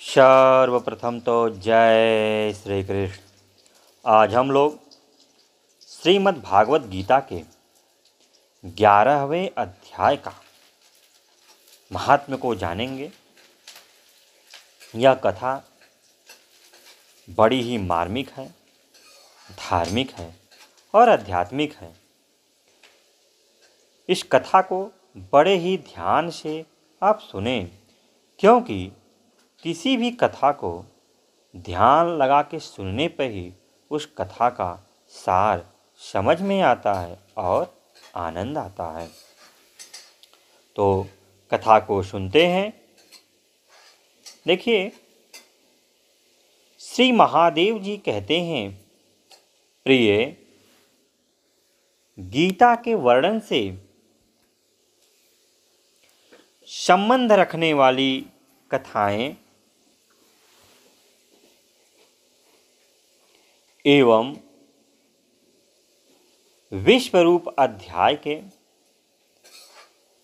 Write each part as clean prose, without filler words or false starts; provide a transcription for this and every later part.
सर्वप्रथम तो जय श्री कृष्ण। आज हम लोग श्रीमद् भागवत गीता के 11वें अध्याय का महात्म्य को जानेंगे। यह कथा बड़ी ही मार्मिक है, धार्मिक है और आध्यात्मिक है। इस कथा को बड़े ही ध्यान से आप सुनें, क्योंकि किसी भी कथा को ध्यान लगा के सुनने पर ही उस कथा का सार समझ में आता है और आनंद आता है। तो कथा को सुनते हैं। देखिए, श्री महादेव जी कहते हैं, प्रिय, गीता के वर्णन से संबंध रखने वाली कथाएं एवं विश्वरूप अध्याय के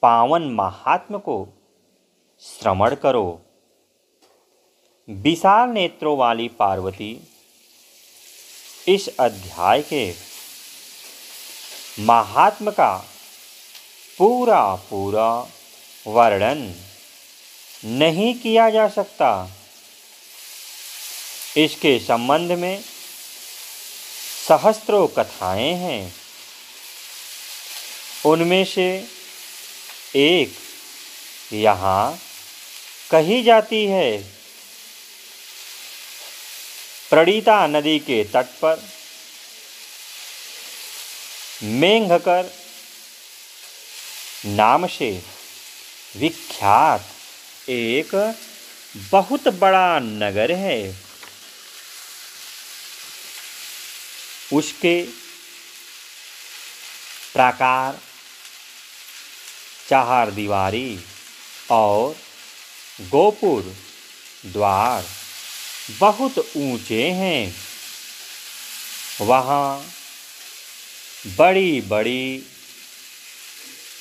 पावन महात्म्य को श्रवण करो। विशाल नेत्रों वाली पार्वती इस अध्याय के महात्म्य का पूरा वर्णन नहीं किया जा सकता। इसके संबंध में सहस्त्रों कथाएं हैं। उनमें से एक यहाँ कही जाती है। प्रणीता नदी के तट पर मेंघकर नाम से विख्यात एक बहुत बड़ा नगर है। उसके प्राकार, चार दीवारी और गोपुर द्वार बहुत ऊंचे हैं। वहाँ बड़ी बड़ी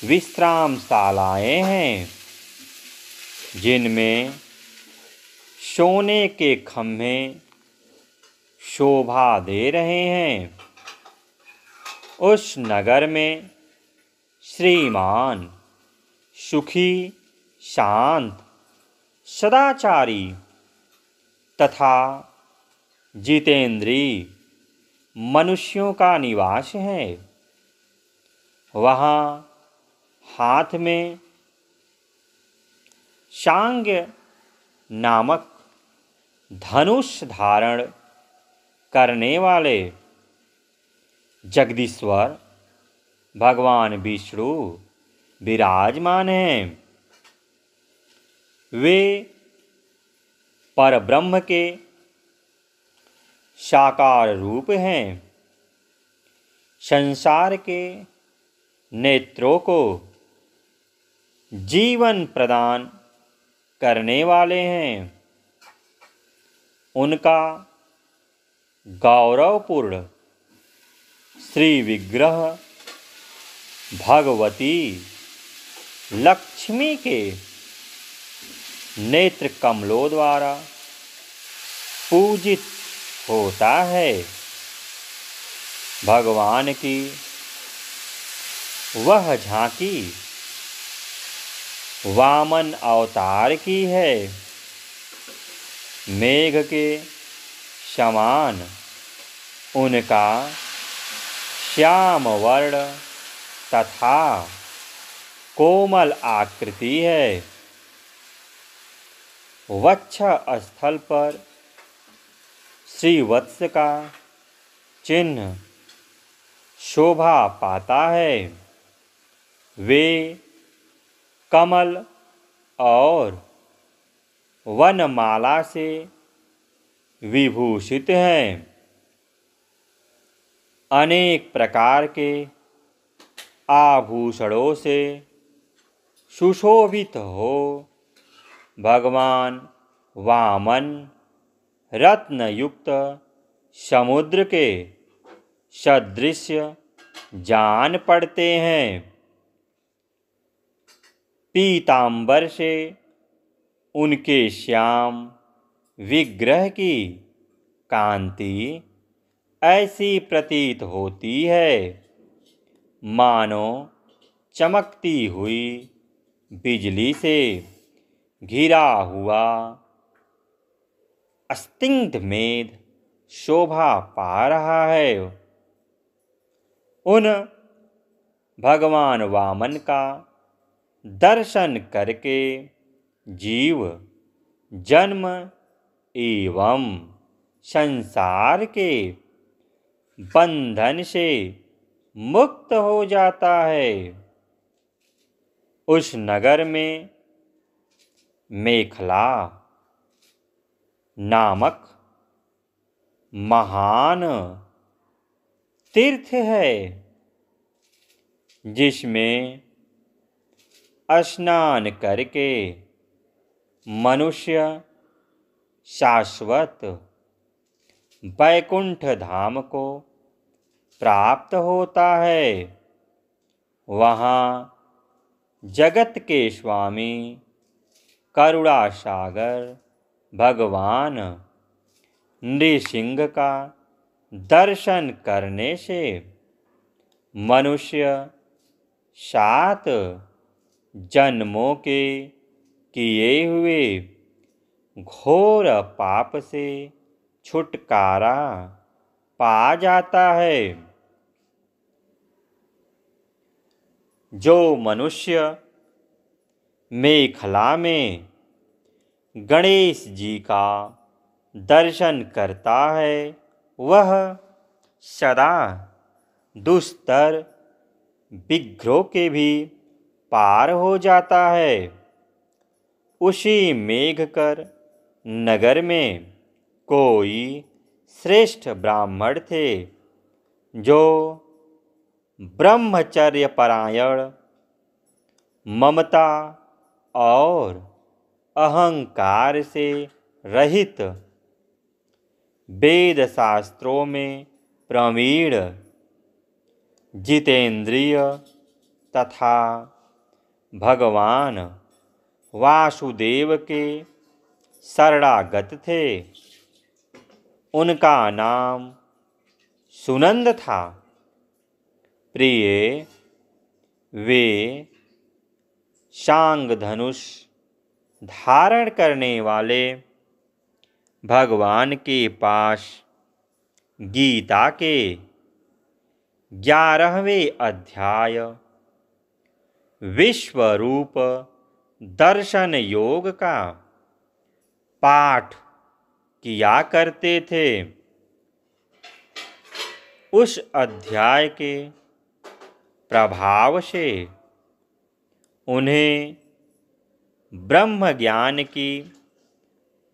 विश्रामशालाएं हैं, जिनमें सोने के खम्भे शोभा दे रहे हैं। उस नगर में श्रीमान, सुखी, शांत, सदाचारी तथा जितेंद्री मनुष्यों का निवास है। वहाँ हाथ में शांग्य नामक धनुष धारण करने वाले जगदीश्वर भगवान विष्णु विराजमान हैं। वे परब्रह्म के साकार रूप हैं। संसार के नेत्रों को जीवन प्रदान करने वाले हैं। उनका गौरवपूर्ण श्री विग्रह भगवती लक्ष्मी के नेत्र कमलों द्वारा पूजित होता है। भगवान की वह झांकी वामन अवतार की है। मेघ के समान उनका श्याम वर्ण तथा कोमल आकृति है। वक्ष स्थल पर श्रीवत्स का चिन्ह शोभा पाता है। वे कमल और वनमाला से विभूषित हैं। अनेक प्रकार के आभूषणों से सुशोभित हो भगवान वामन रत्नयुक्त समुद्र के सदृश जान पड़ते हैं। पीतांबर से उनके श्याम विग्रह की कांति ऐसी प्रतीत होती है मानो चमकती हुई बिजली से घिरा हुआ अस्तिग्ध मेघ शोभा पा रहा है। उन भगवान वामन का दर्शन करके जीव जन्म एवं संसार के बंधन से मुक्त हो जाता है। उस नगर में मेखला नामक महान तीर्थ है जिसमें स्नान करके मनुष्य शाश्वत वैकुंठ धाम को प्राप्त होता है। वहाँ जगत के स्वामी करुणा सागर भगवान नृसिंह का दर्शन करने से मनुष्य 7 जन्मों के किए हुए घोर पाप से छुटकारा पा जाता है। जो मनुष्य मेखला में गणेश जी का दर्शन करता है वह सदा दुस्तर विग्रहों के भी पार हो जाता है। उसी मेघकर नगर में कोई श्रेष्ठ ब्राह्मण थे जो ब्रह्मचर्य परायण ममता और अहंकार से रहित वेद शास्त्रों में प्रवीण जितेंद्रिय तथा भगवान वासुदेव के शरणागत थे। उनका नाम सुनंद था। प्रिय वे शांग धनुष धारण करने वाले भगवान के पास गीता के 11वें अध्याय विश्वरूप दर्शन योग का पाठ किया करते थे। उस अध्याय के प्रभाव से उन्हें ब्रह्म ज्ञान की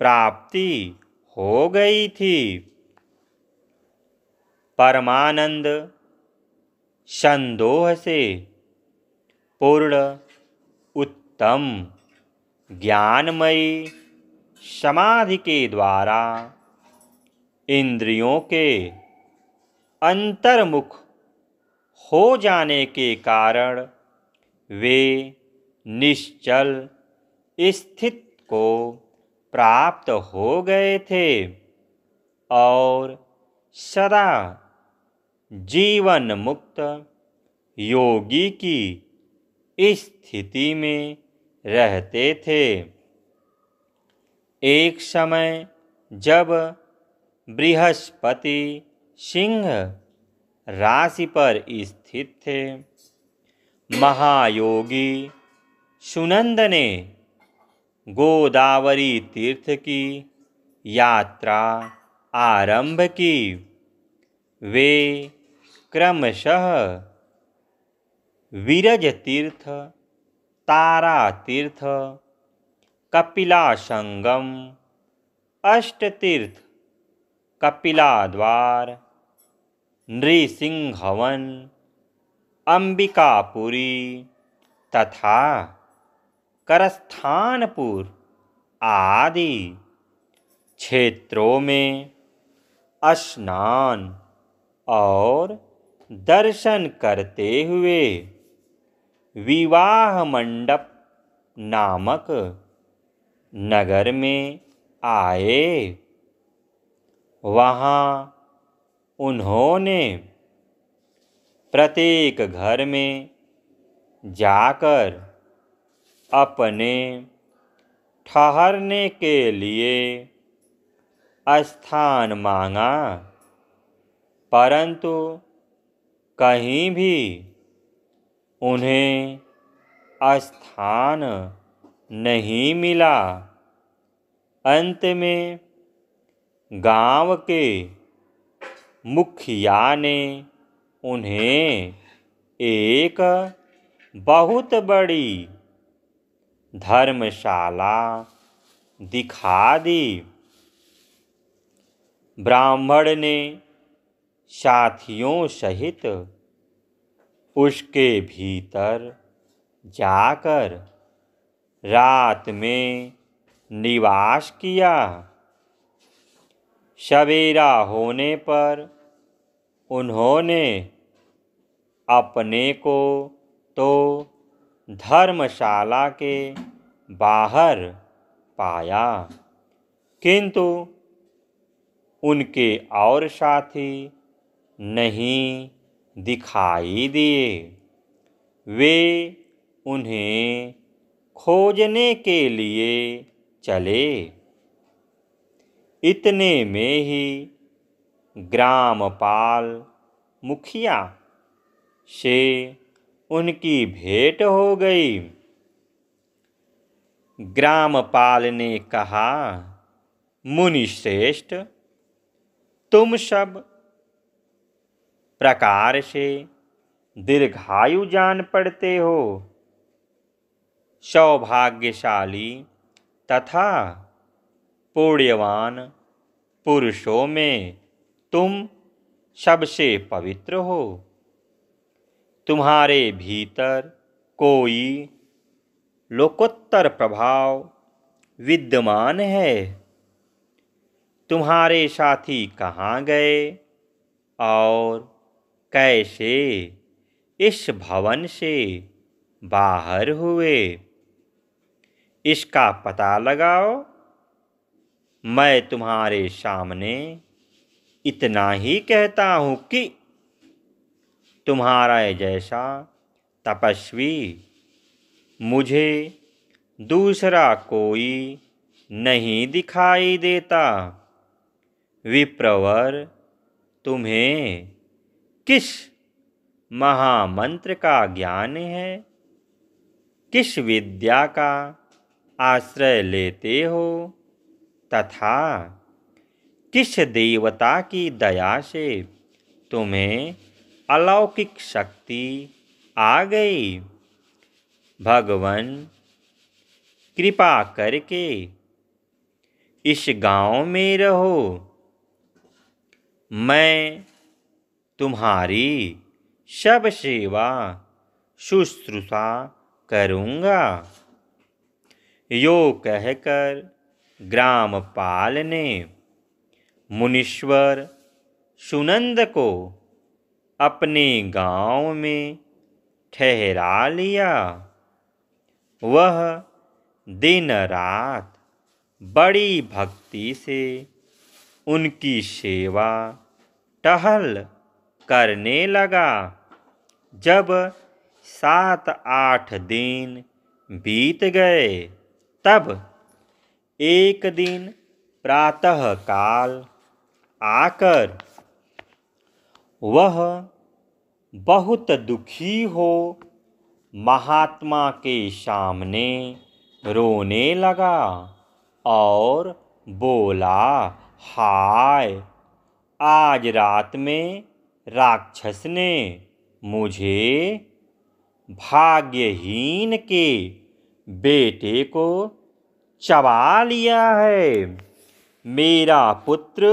प्राप्ति हो गई थी। परमानंद संदोह से पूर्ण उत्तम ज्ञानमयी समाधि के द्वारा इंद्रियों के अंतर्मुख हो जाने के कारण वे निश्चल स्थिति को प्राप्त हो गए थे और सदा जीवन मुक्त योगी की स्थिति में रहते थे। एक समय जब बृहस्पति सिंह राशि पर स्थित थे, महायोगी सुनंद ने गोदावरी तीर्थ की यात्रा आरंभ की। वे क्रमशः विरज तीर्थ, तारा तीर्थ, कपिला संगम, अष्ट तीर्थ, कपिला द्वार, नृसिंहवन, अंबिकापुरी तथा करस्थानपुर आदि क्षेत्रों में स्नान और दर्शन करते हुए विवाह मंडप नामक नगर में आए। वहाँ उन्होंने प्रत्येक घर में जाकर अपने ठहरने के लिए स्थान मांगा, परंतु कहीं भी उन्हें स्थान नहीं मिला। अंत में गांव के मुखिया ने उन्हें एक बहुत बड़ी धर्मशाला दिखा दी। ब्राह्मण ने साथियों सहित उसके भीतर जाकर रात में निवास किया। सवेरा होने पर उन्होंने अपने को तो धर्मशाला के बाहर पाया, किंतु उनके और साथी नहीं दिखाई दिए। वे उन्हें खोजने के लिए चले। इतने में ही ग्रामपाल मुखिया से उनकी भेंट हो गई। ग्रामपाल ने कहा, मुनि श्रेष्ठ, तुम सब प्रकार से दीर्घायु जान पड़ते हो। सौभाग्यशाली तथा पुण्यवान पुरुषों में तुम सबसे पवित्र हो। तुम्हारे भीतर कोई लोकोत्तर प्रभाव विद्यमान है। तुम्हारे साथी कहाँ गए और कैसे इस भवन से बाहर हुए, इसका पता लगाओ। मैं तुम्हारे सामने इतना ही कहता हूँ कि तुम्हारा जैसा तपस्वी मुझे दूसरा कोई नहीं दिखाई देता। विप्रवर, तुम्हें किस महामंत्र का ज्ञान है? किस विद्या का आश्रय लेते हो तथा किस देवता की दया से तुम्हें अलौकिक शक्ति आ गई? भगवान, कृपा करके इस गांव में रहो। मैं तुम्हारी सब सेवा शुश्रूषा करूँगा। यो कहकर ग्रामपाल ने मुनीश्वर सुनंद को अपने गांव में ठहरा लिया। वह दिन रात बड़ी भक्ति से उनकी सेवा टहल करने लगा। जब 7-8 दिन बीत गए, तब एक दिन प्रातःकाल आकर वह बहुत दुखी हो महात्मा के सामने रोने लगा और बोला, हाय, आज रात में राक्षस ने मुझे भाग्यहीन के बेटे को चबा लिया है। मेरा पुत्र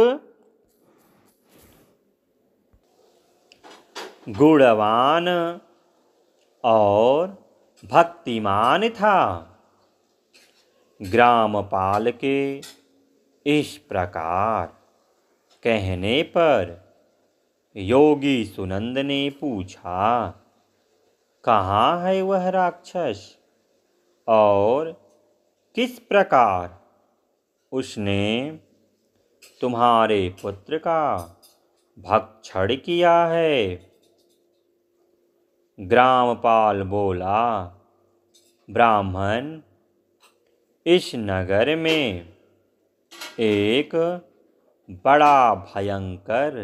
गुणवान और भक्तिमान था। ग्रामपाल के इस प्रकार कहने पर योगी सुनंद ने पूछा, कहाँ है वह राक्षस और किस प्रकार उसने तुम्हारे पुत्र का भक्षण किया है। ग्रामपाल बोला, ब्राह्मण, इस नगर में एक बड़ा भयंकर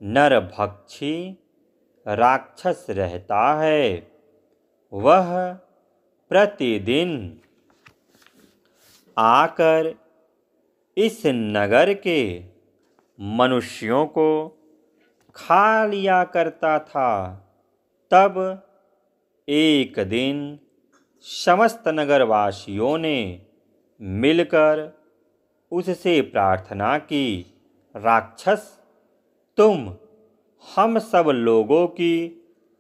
नरभक्षी राक्षस रहता है। वह प्रतिदिन आकर इस नगर के मनुष्यों को खा लिया करता था। तब एक दिन समस्त नगरवासियों ने मिलकर उससे प्रार्थना की, राक्षस, तुम हम सब लोगों की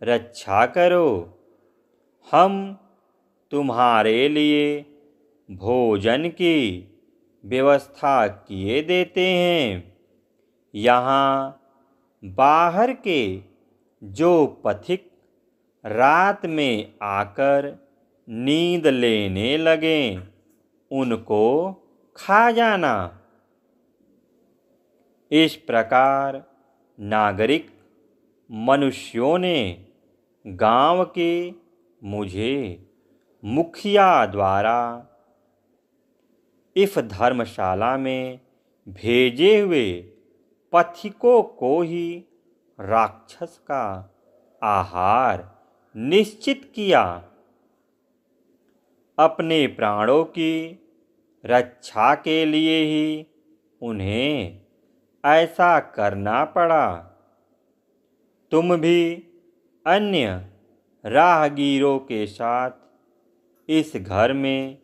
रक्षा करो। हम तुम्हारे लिए भोजन की व्यवस्था किए देते हैं। यहाँ बाहर के जो पथिक रात में आकर नींद लेने लगें, उनको खा जाना। इस प्रकार नागरिक मनुष्यों ने गांव के मुझे मुखिया द्वारा इस धर्मशाला में भेजे हुए पथिकों को ही राक्षस का आहार निश्चित किया। अपने प्राणों की रक्षा के लिए ही उन्हें ऐसा करना पड़ा। तुम भी अन्य राहगीरों के साथ इस घर में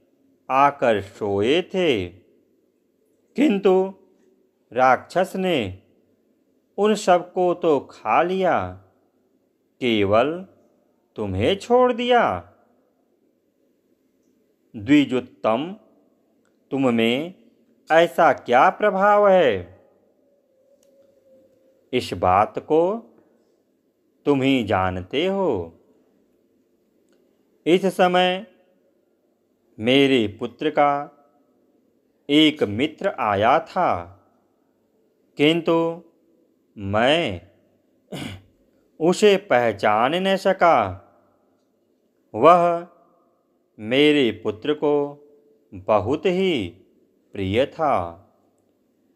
आकर सोए थे, किंतु राक्षस ने उन सबको तो खा लिया, केवल तुम्हें छोड़ दिया। द्विजोत्तम, तुम में ऐसा क्या प्रभाव है? इस बात को तुम ही जानते हो। इस समय मेरे पुत्र का एक मित्र आया था, किंतु मैं उसे पहचान न सका। वह मेरे पुत्र को बहुत ही प्रिय था,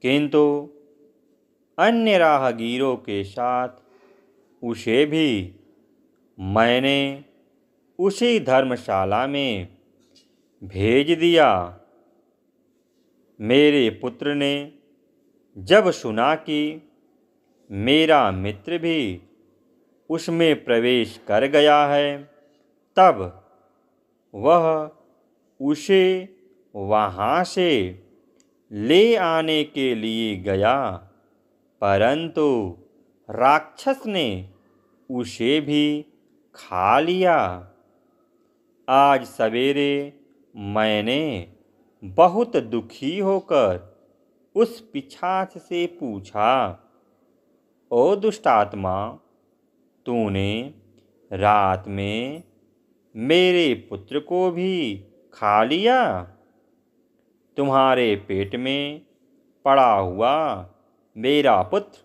किंतु अन्य राहगीरों के साथ उसे भी मैंने उसी धर्मशाला में भेज दिया। मेरे पुत्र ने जब सुना कि मेरा मित्र भी उसमें प्रवेश कर गया है, तब वह उसे वहाँ से ले आने के लिए गया, परंतु राक्षस ने उसे भी खा लिया। आज सवेरे मैंने बहुत दुखी होकर उस पिशाच से पूछा, ओ दुष्टात्मा, तूने रात में मेरे पुत्र को भी खा लिया? तुम्हारे पेट में पड़ा हुआ मेरा पुत्र,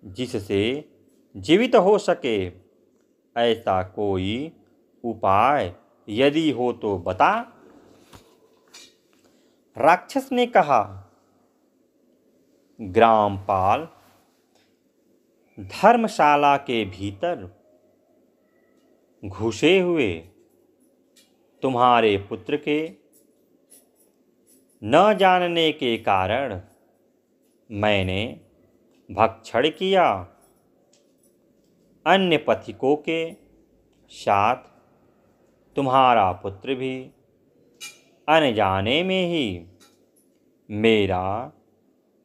जिससे जीवित हो सके, ऐसा कोई उपाय यदि हो तो बता। राक्षस ने कहा, ग्रामपाल, धर्मशाला के भीतर घुसे हुए तुम्हारे पुत्र के न जानने के कारण मैंने भक्षण किया। अन्य पथिकों के साथ तुम्हारा पुत्र भी अनजाने में ही मेरा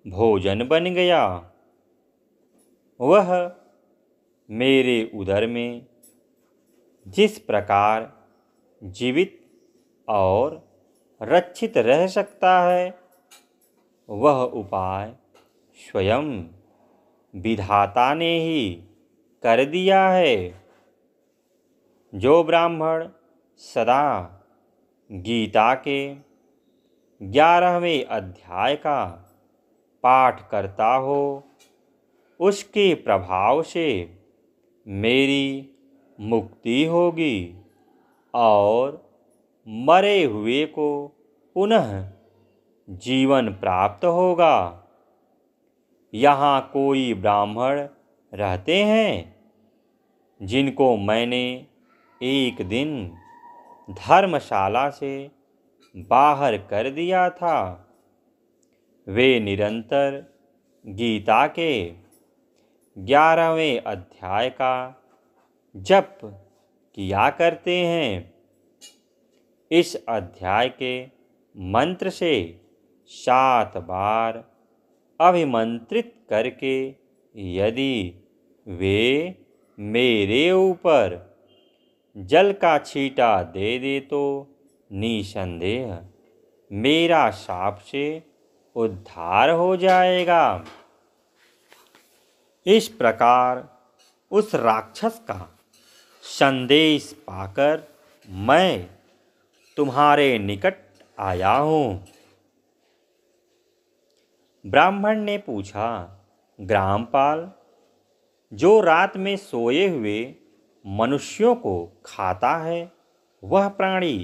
भोजन बन गया। वह मेरे उदर में जिस प्रकार जीवित और रक्षित रह सकता है, वह उपाय स्वयं विधाता ने ही कर दिया है। जो ब्राह्मण सदा गीता के 11वें अध्याय का पाठ करता हो, उसके प्रभाव से मेरी मुक्ति होगी और मरे हुए को पुनः जीवन प्राप्त होगा। यहाँ कोई ब्राह्मण रहते हैं जिनको मैंने एक दिन धर्मशाला से बाहर कर दिया था। वे निरंतर गीता के 11वें अध्याय का जप किया करते हैं। इस अध्याय के मंत्र से 7 बार अभिमंत्रित करके यदि वे मेरे ऊपर जल का छींटा दे दे तो निसंदेह मेरा शाप से उद्धार हो जाएगा। इस प्रकार उस राक्षस का संदेश पाकर मैं तुम्हारे निकट आया हूँ। ब्राह्मण ने पूछा, ग्रामपाल, जो रात में सोए हुए मनुष्यों को खाता है वह प्राणी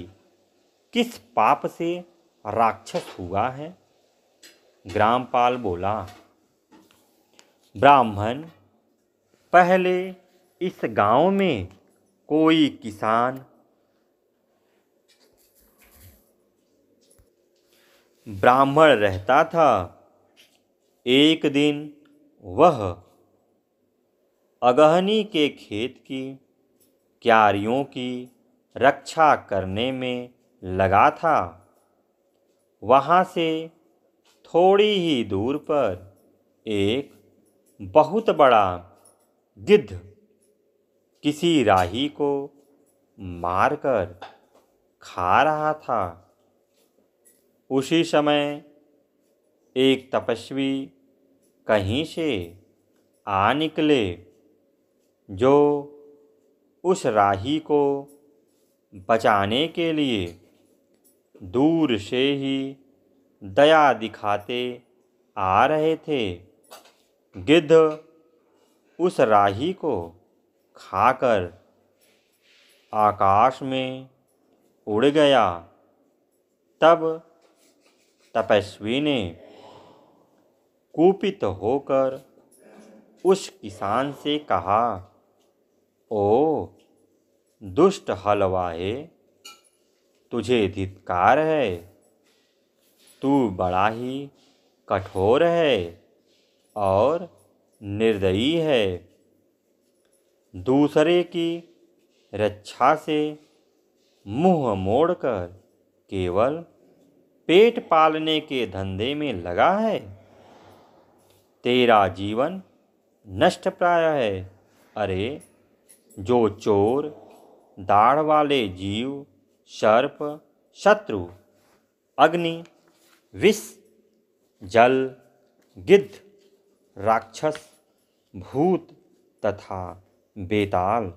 किस पाप से राक्षस हुआ है? ग्रामपाल बोला, ब्राह्मण, पहले इस गांव में कोई किसान ब्राह्मण रहता था। एक दिन वह अगहनी के खेत की क्यारियों की रक्षा करने में लगा था। वहाँ से थोड़ी ही दूर पर एक बहुत बड़ा गिद्ध किसी राही को मारकर खा रहा था। उसी समय एक तपस्वी कहीं से आ निकले, जो उस राही को बचाने के लिए दूर से ही दया दिखाते आ रहे थे। गिद्ध उस राही को खाकर आकाश में उड़ गया। तब तपस्वी ने कुपित होकर उस किसान से कहा, ओ दुष्ट हलवाए, तुझे धिक्कार है। तू बड़ा ही कठोर है और निर्दयी है। दूसरे की रक्षा से मुंह मोड़कर केवल पेट पालने के धंधे में लगा है। तेरा जीवन नष्ट प्राय है। अरे, जो चोर, दाढ़ वाले जीव, सर्प, शत्रु, अग्नि, विष, जल, गिद्ध, राक्षस, भूत तथा बेताल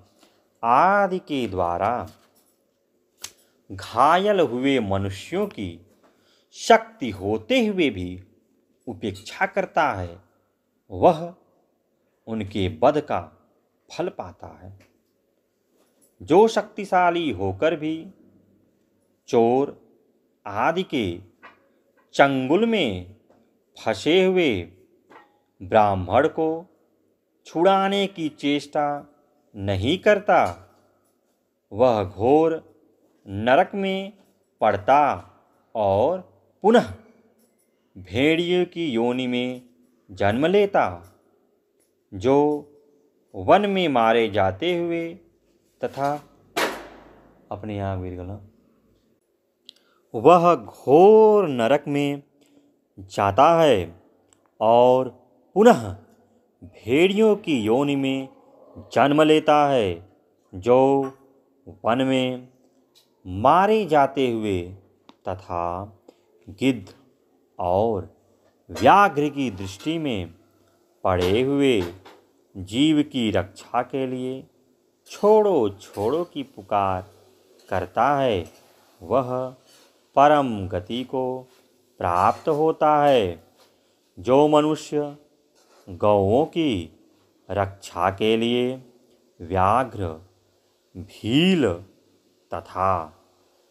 आदि के द्वारा घायल हुए मनुष्यों की शक्ति होते हुए भी उपेक्षा करता है, वह उनके वध का फल पाता है। जो शक्तिशाली होकर भी चोर आदि के चंगुल में फंसे हुए ब्राह्मण को छुड़ाने की चेष्टा नहीं करता, वह घोर नरक में पड़ता और पुनः भेड़िए की योनि में जन्म लेता। जो वन में मारे जाते हुए तथा अपने यहाँ गिर गया, वह घोर नरक में जाता है और पुनः भेड़ियों की योनि में जन्म लेता है। जो वन में मारे जाते हुए तथा गिद्ध और व्याघ्र की दृष्टि में पड़े हुए जीव की रक्षा के लिए छोड़ो छोड़ो की पुकार करता है, वह परम गति को प्राप्त होता है। जो मनुष्य गौओं की रक्षा के लिए व्याघ्र, भील तथा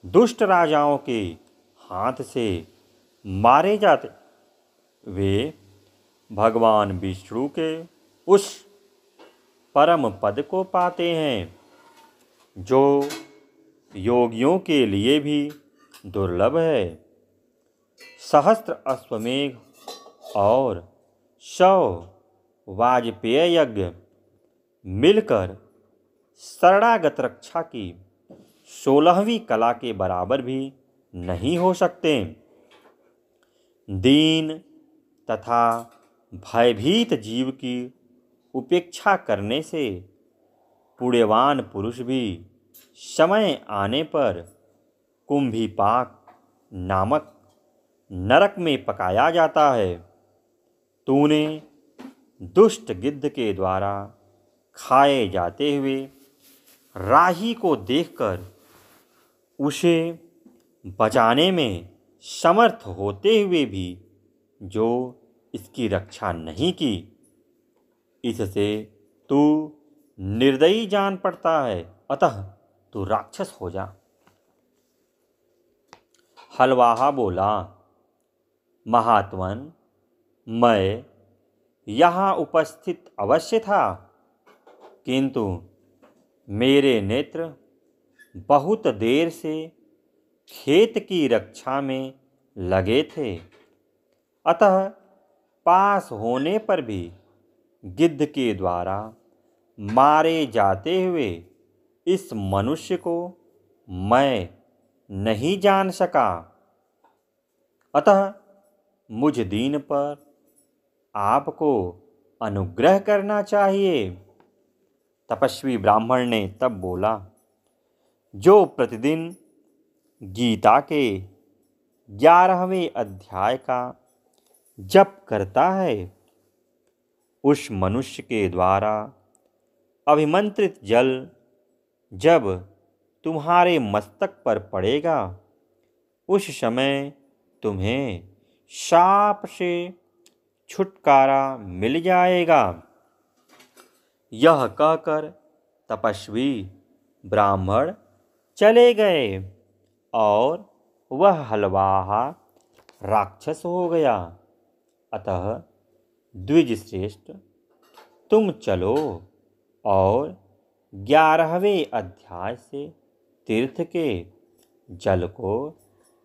दुष्ट राजाओं के हाथ से मारे जाते, वे भगवान विष्णु के उस परम पद को पाते हैं जो योगियों के लिए भी दुर्लभ है। सहस्त्र अश्वमेघ और 100 वाजपेय यज्ञ मिलकर शरणागत रक्षा की 16वीं कला के बराबर भी नहीं हो सकते। दीन तथा भयभीत जीव की उपेक्षा करने से पुण्यवान पुरुष भी समय आने पर कुंभीपाक नामक नरक में पकाया जाता है। तूने दुष्ट गिद्ध के द्वारा खाए जाते हुए राही को देखकर उसे बचाने में समर्थ होते हुए भी जो इसकी रक्षा नहीं की, इससे तू निर्दयी जान पड़ता है, अतः तू राक्षस हो जा। हलवाहा बोला, महात्मन, मैं यहाँ उपस्थित अवश्य था, किंतु मेरे नेत्र बहुत देर से खेत की रक्षा में लगे थे, अतः पास होने पर भी गिद्ध के द्वारा मारे जाते हुए इस मनुष्य को मैं नहीं जान सका। अतः मुझ दीन पर आपको अनुग्रह करना चाहिए। तपस्वी ब्राह्मण ने तब बोला, जो प्रतिदिन गीता के 11वें अध्याय का जप करता है, उस मनुष्य के द्वारा अभिमंत्रित जल जब तुम्हारे मस्तक पर पड़ेगा, उस समय तुम्हें शाप से छुटकारा मिल जाएगा। यह कहकर तपस्वी ब्राह्मण चले गए और वह हलवाहा राक्षस हो गया। अतः द्विजश्रेष्ठ, तुम चलो और 11वें अध्याय से तीर्थ के जल को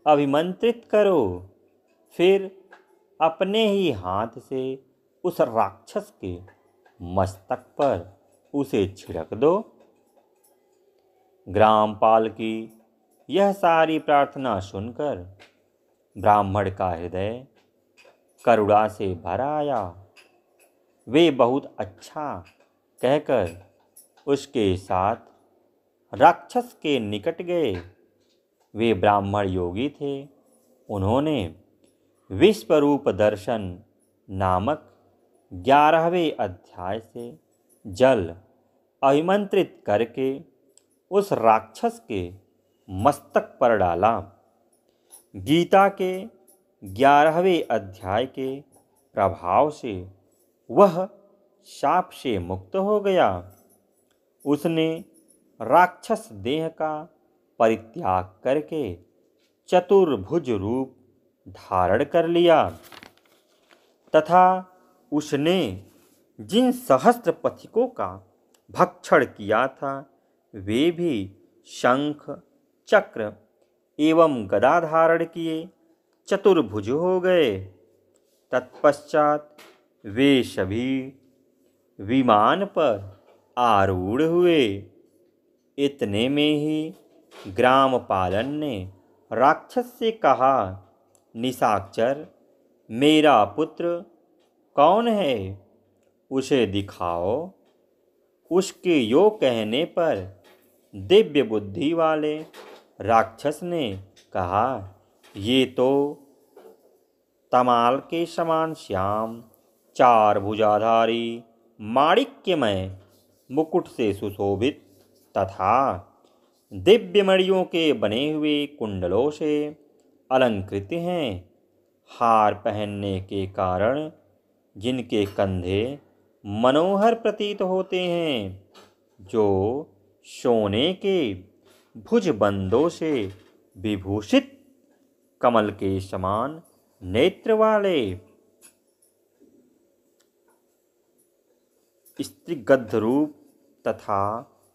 अभिमंत्रित करो, फिर अपने ही हाथ से उस राक्षस के मस्तक पर उसे छिड़क दो। ग्रामपाल की यह सारी प्रार्थना सुनकर ब्राह्मण का हृदय करुणा से भर आया। वे बहुत अच्छा कहकर उसके साथ राक्षस के निकट गए। वे ब्राह्मण योगी थे। उन्होंने विश्वरूप दर्शन नामक 11वें अध्याय से जल अभिमंत्रित करके उस राक्षस के मस्तक पर डाला। गीता के 11वें अध्याय के प्रभाव से वह शाप से मुक्त हो गया। उसने राक्षस देह का परित्याग करके चतुर्भुज रूप धारण कर लिया तथा उसने जिन सहस्त्र पथिकों का भक्षण किया था, वे भी शंख, चक्र एवं गदा धारण किए चतुर्भुज हो गए। तत्पश्चात वे सभी विमान पर आरूढ़ हुए। इतने में ही ग्रामपालन ने राक्षस से कहा, निशाचर, मेरा पुत्र कौन है? उसे दिखाओ। उसके यो कहने पर दिव्य बुद्धि वाले राक्षस ने कहा, ये तो तमाल के समान श्याम, 4 भुजाधारी, माणिक्यमय मुकुट से सुशोभित तथा दिव्य मणियों के बने हुए कुंडलों से अलंकृत हैं। हार पहनने के कारण जिनके कंधे मनोहर प्रतीत होते हैं, जो सोने के भुजबंदों से विभूषित कमल के समान नेत्र वाले स्त्रीगद्ध रूप तथा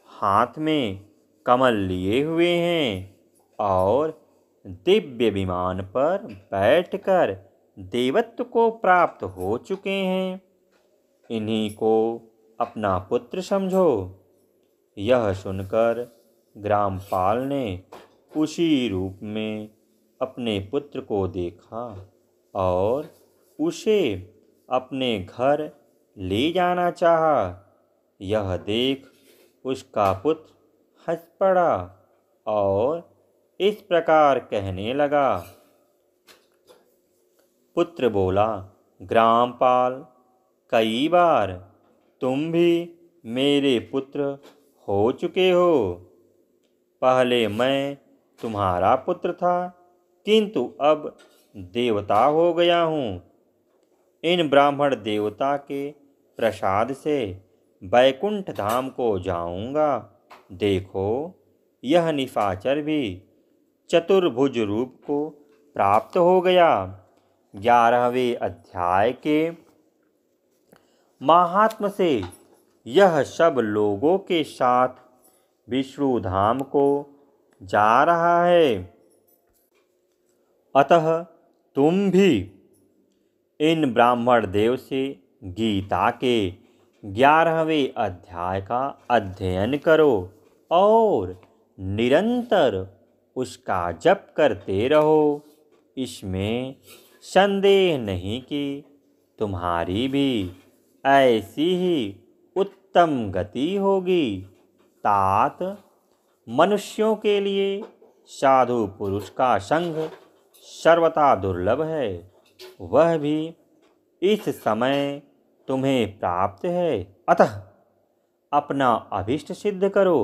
हाथ में कमल लिए हुए हैं और दिव्य विमान पर बैठकर देवत्व को प्राप्त हो चुके हैं, इन्हीं को अपना पुत्र समझो। यह सुनकर ग्रामपाल ने उसी रूप में अपने पुत्र को देखा और उसे अपने घर ले जाना चाहा। यह देख उसका पुत्र हंस पड़ा और इस प्रकार कहने लगा। पुत्र बोला, ग्रामपाल, कई बार तुम भी मेरे पुत्र हो चुके हो। पहले मैं तुम्हारा पुत्र था, किंतु अब देवता हो गया हूँ। इन ब्राह्मण देवता के प्रसाद से बैकुंठ धाम को जाऊंगा। देखो, यह निशाचर भी चतुर्भुज रूप को प्राप्त हो गया। 11वें अध्याय के महात्म से यह सब लोगों के साथ विष्णु धाम को जा रहा है। अतः तुम भी इन ब्राह्मण देव से गीता के 11वें अध्याय का अध्ययन करो और निरंतर उसका जप करते रहो। इसमें संदेह नहीं कि तुम्हारी भी ऐसी ही उत्तम गति होगी। तात मनुष्यों के लिए साधु पुरुष का संग सर्वथा दुर्लभ है, वह भी इस समय तुम्हें प्राप्त है। अतः अपना अभिष्ट सिद्ध करो।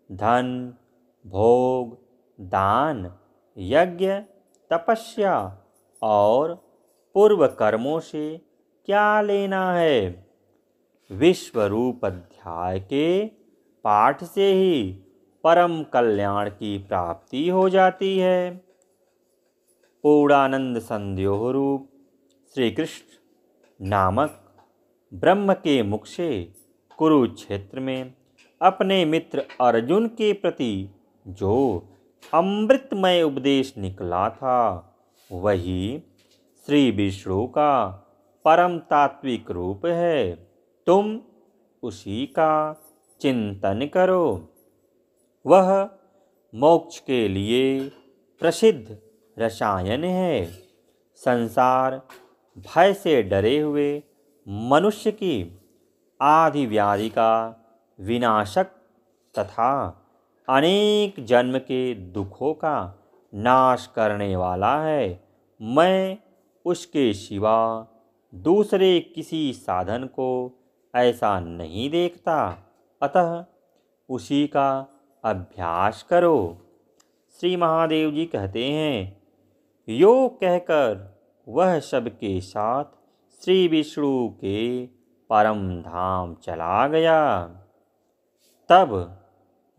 धन, भोग, दान, यज्ञ, तपस्या और पूर्व कर्मों से क्या लेना है। विश्वरूप अध्याय के पाठ से ही परम कल्याण की प्राप्ति हो जाती है। पूर्णानंद संध्योह रूप श्री कृष्ण नामक ब्रह्म के मुख से कुरुक्षेत्र में अपने मित्र अर्जुन के प्रति जो अमृतमय उपदेश निकला था, वही श्री विष्णु का परम तात्विक रूप है। तुम उसी का चिंतन करो। वह मोक्ष के लिए प्रसिद्ध रसायन है। संसार भय से डरे हुए मनुष्य की आदि व्याधि का विनाशक तथा अनेक जन्म के दुखों का नाश करने वाला है। मैं उसके सिवा दूसरे किसी साधन को ऐसा नहीं देखता। अतः उसी का अभ्यास करो। श्री महादेव जी कहते हैं, यो कहकर वह सबके साथ श्री विष्णु के परम धाम चला गया। तब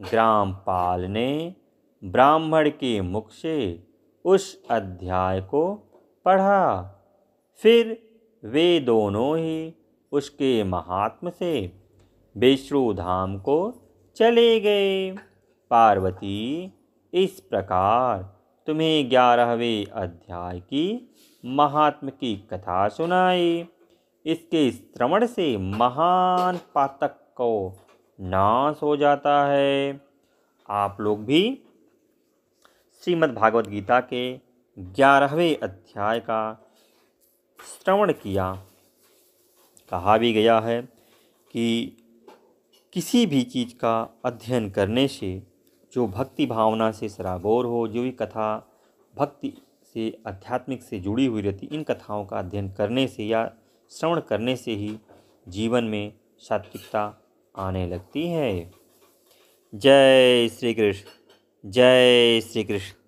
ग्रामपाल ने ब्राह्मण के मुख से उस अध्याय को पढ़ा। फिर वे दोनों ही उसके महात्म से विष्णु धाम को चले गए। पार्वती इस प्रकार तुम्हें 11वें अध्याय की महात्म की कथा सुनाई। इसके श्रवण से महान पातक को नाश हो जाता है। आप लोग भी श्रीमद् भागवत गीता के 11वें अध्याय का श्रवण किया। कहा भी गया है कि किसी भी चीज़ का अध्ययन करने से जो भक्ति भावना से सराबोर हो, जो भी कथा भक्ति से आध्यात्मिक से जुड़ी हुई रहती, इन कथाओं का अध्ययन करने से या श्रवण करने से ही जीवन में सात्विकता आने लगती है। जय श्री कृष्ण, जय श्री कृष्ण।